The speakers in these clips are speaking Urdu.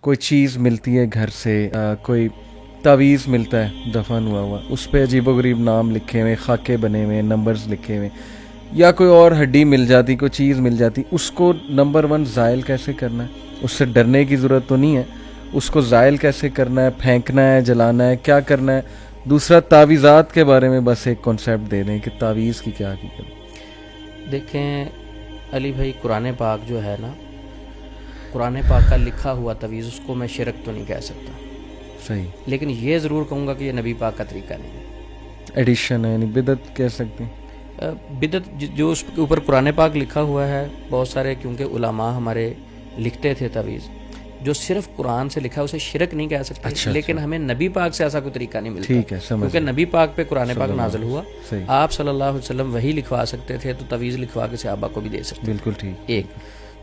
کوئی چیز ملتی ہے گھر سے، کوئی تعویذ ملتا ہے دفن ہوا ہوا، اس پہ عجیب و غریب نام لکھے ہوئے، خاکے بنے ہوئے، نمبرز لکھے ہوئے، یا کوئی اور ہڈی مل جاتی، کوئی چیز مل جاتی، اس کو نمبر 1 زائل کیسے کرنا ہے؟ اس سے ڈرنے کی ضرورت تو نہیں ہے، اس کو زائل کیسے کرنا ہے، پھینکنا ہے، جلانا ہے، کیا کرنا ہے؟ دوسرا تعویذات کے بارے میں بس ایک کانسیپٹ دے دیں کہ تعویذ کی کیا حقیقت؟ دیکھیں علی بھائی، قرآن پاک جو ہے نا، قرآن پاک کا لکھا ہوا تعویذ، اس کو میں شرک تو نہیں کہہ سکتا، صحیح، لیکن یہ ضرور کہوں گا کہ یہ نبی پاک کا طریقہ نہیں ہے، ایڈیشن ہے، یعنی بدعت کہہ سکتے ہیں۔ بدعت جو اس کے اوپر قرآن پاک لکھا ہوا ہے، بہت سارے کیونکہ علماء ہمارے لکھتے تھے تعویذ، جو صرف قرآن سے لکھا ہے اسے شرک نہیں کہہ سکتے، اچھا، لیکن ہمیں نبی پاک سے ایسا کوئی طریقہ نہیں ملتا، ٹھیک ہے، سمجھ کیونکہ نبی پاک پہ قرآن پاک نازل ہوا، صحیح، آپ صلی اللہ علیہ وسلم وہی لکھوا سکتے تھے، تو تعویذ لکھوا کے صحابہ کو بھی دے سکتے تھے، بالکل ٹھیک۔ ایک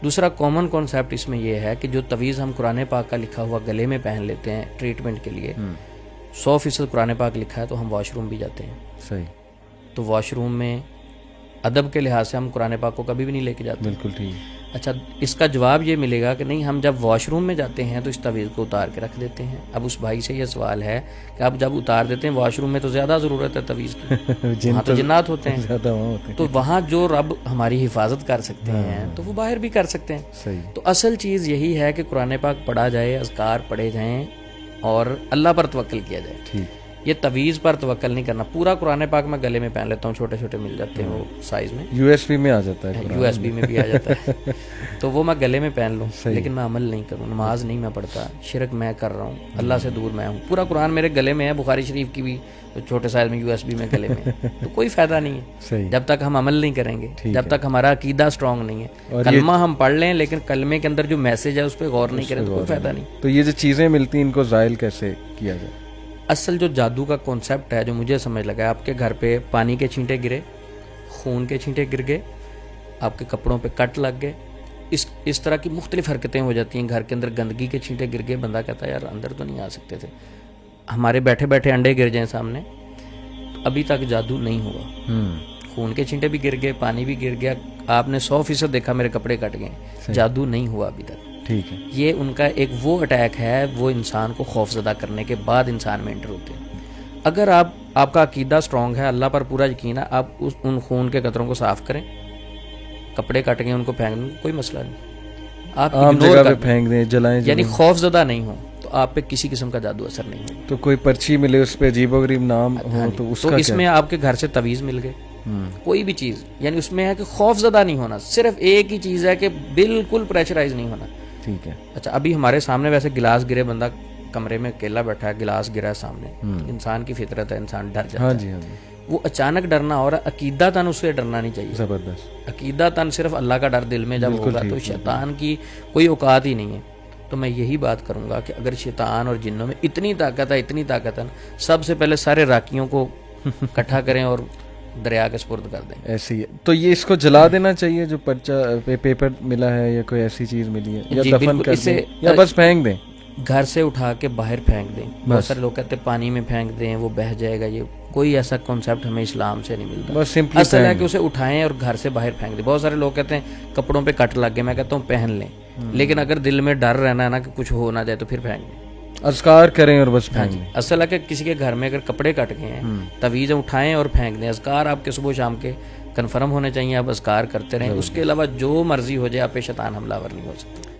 دوسرا کامن کانسیپٹ اس میں یہ ہے کہ جو تعویذ ہم قرآن پاک کا لکھا ہوا گلے میں پہن لیتے ہیں ٹریٹمنٹ کے لیے، 100% قرآن پاک لکھا ہے تو ہم واش روم بھی جاتے ہیں، صحیح، تو واش روم میں ادب کے لحاظ سے ہم قرآن پاک کو کبھی بھی نہیں لے کے جاتے۔ بالکل ٹھیک۔ اچھا، اس کا جواب یہ ملے گا کہ نہیں، ہم جب واش روم میں جاتے ہیں تو اس تعویذ کو اتار کے رکھ دیتے ہیں۔ اب اس بھائی سے یہ سوال ہے کہ آپ جب اتار دیتے ہیں واش روم میں تو زیادہ ضرورت ہے تعویذ کی، وہاں تو جنات ہوتے ہیں، زیادہ وہاں ہوتے ہیں، تو وہاں جو رب ہماری حفاظت کر سکتے ہیں تو وہ باہر بھی کر سکتے ہیں۔ صحیح، تو اصل چیز یہی ہے کہ قرآن پاک پڑھا جائے، اذکار پڑھے جائیں اور اللہ پر توکل کیا جائے۔ ٹھیک، یہ تعویذ پر توکل نہیں کرنا۔ پورا قرآن پاک میں گلے میں پہن لیتا ہوں، چھوٹے چھوٹے مل جاتے ہیں وہ سائز میں، USB میں آ جاتا ہے، USB میں بھی آ جاتا ہے، تو وہ میں گلے میں پہن لوں، لیکن میں عمل نہیں کروں، نماز نہیں میں پڑھتا، شرک میں کر رہا ہوں، اللہ سے دور میں ہوں۔ پورا قرآن میرے گلے میں ہے، بخاری شریف کی بھی چھوٹے سائز میں USB میں گلے میں، تو کوئی فائدہ نہیں ہے جب تک ہم عمل نہیں کریں گے، جب تک ہمارا عقیدہ اسٹرانگ نہیں ہے۔ کلمہ ہم پڑھ لیں لیکن کلمے کے اندر جو میسج ہے اس پہ غور نہیں کریں تو کوئی فائدہ نہیں۔ تو یہ جو چیزیں ملتی ہیں ان کو زائل کیسے کیا جائے؟ اصل جو جادو کا کانسیپٹ ہے جو مجھے سمجھ لگا ہے، آپ کے گھر پہ پانی کے چھینٹے گرے، خون کے چھینٹے گر گئے، آپ کے کپڑوں پہ کٹ لگ گئے، اس طرح کی مختلف حرکتیں ہو جاتی ہیں، گھر کے اندر گندگی کے چھینٹے گر گئے، بندہ کہتا ہے یار اندر تو نہیں آ سکتے تھے، ہمارے بیٹھے بیٹھے انڈے گر جائیں سامنے، ابھی تک جادو نہیں ہوا۔ خون کے چھینٹے بھی گر گئے، پانی بھی گر گیا، آپ نے 100% دیکھا میرے کپڑے کٹ گئے، جادو نہیں ہوا ابھی تک۔ ٹھیک ہے، یہ ان کا ایک وہ اٹیک ہے، وہ انسان کو خوف زدہ کرنے کے بعد انسان میں انٹر ہوتے ہیں۔ اگر آپ کا عقیدہ اسٹرانگ ہے، اللہ پر پورا یقین ہے، آپ ان خون کے قطروں کو صاف کریں، کپڑے کٹ گئے ان کو پھینک دیں، کوئی مسئلہ نہیں، آپ عام جگہ پہ پھینک دیں، جلائیں، یعنی خوف زدہ نہیں ہو تو آپ پہ کسی قسم کا جادو اثر نہیں ہوگا۔ تو کوئی پرچی ملے اس پہ عجیب و غریب نام ہو تو اس کا اس میں آپ کے گھر سے تعویذ مل گئے، کوئی بھی چیز، یعنی اس میں ہے کہ خوف زدہ نہیں ہونا، صرف ایک ہی چیز ہے کہ بالکل پریشرائز نہیں ہونا۔ ٹھیک ہے۔ اچھا، ابھی ہمارے سامنے ویسے گلاس گرے، بندہ کمرے میں اکیلا بیٹھا ہے، گلاس گرا ہے سامنے، انسان کی فطرت ہے، انسان ڈر جاتا ہے، وہ اچانک ڈرنا اور عقیدہ تن اس سے ڈرنا نہیں چاہیے، زبردست عقیدہ تن صرف اللہ کا ڈر دل میں جب ہوگا تو شیطان کی کوئی اوقات ہی نہیں ہے۔ تو میں یہی بات کروں گا کہ اگر شیطان اور جنوں میں اتنی طاقت ہے، اتنی طاقت ہے، سب سے پہلے سارے راکیوں کو اکٹھا کریں اور دریا کے سپرد کر دیں۔ ایسے ہی تو یہ اس کو جلا دینا چاہیے جو پرچہ پیپر ملا ہے یا کوئی ایسی چیز ملی ہے، یا دفن کر دیں یا بس پھینک دیں؟ گھر سے اٹھا کے باہر پھینک دیں۔ بہت سارے لوگ کہتے ہیں پانی میں پھینک دیں وہ بہہ جائے گا، یہ کوئی ایسا کانسیپٹ ہمیں اسلام سے نہیں ملتا۔ بس سمپلی اصل ہے کہ اسے اٹھائیں اور گھر سے باہر پھینک دیں۔ بہت سارے لوگ کہتے ہیں کپڑوں پہ کٹ لگ گئے، میں کہتا ہوں پہن لیں، لیکن اگر دل میں ڈر رہنا ہے نا کہ کچھ ہو نہ جائے تو پھر پھینک دیں، اذکار کریں اور بس پھینک دیں۔ اصل ہے کہ کسی کے گھر میں اگر کپڑے کٹ گئے ہیں، تعویذیں اٹھائیں اور پھینک دیں۔ اذکار آپ کے صبح شام کے کنفرم ہونے چاہیے، آپ اذکار کرتے رہیں، اس کے علاوہ جو مرضی ہو جائے آپ پہ شیطان حملہ آور نہیں ہو سکتا۔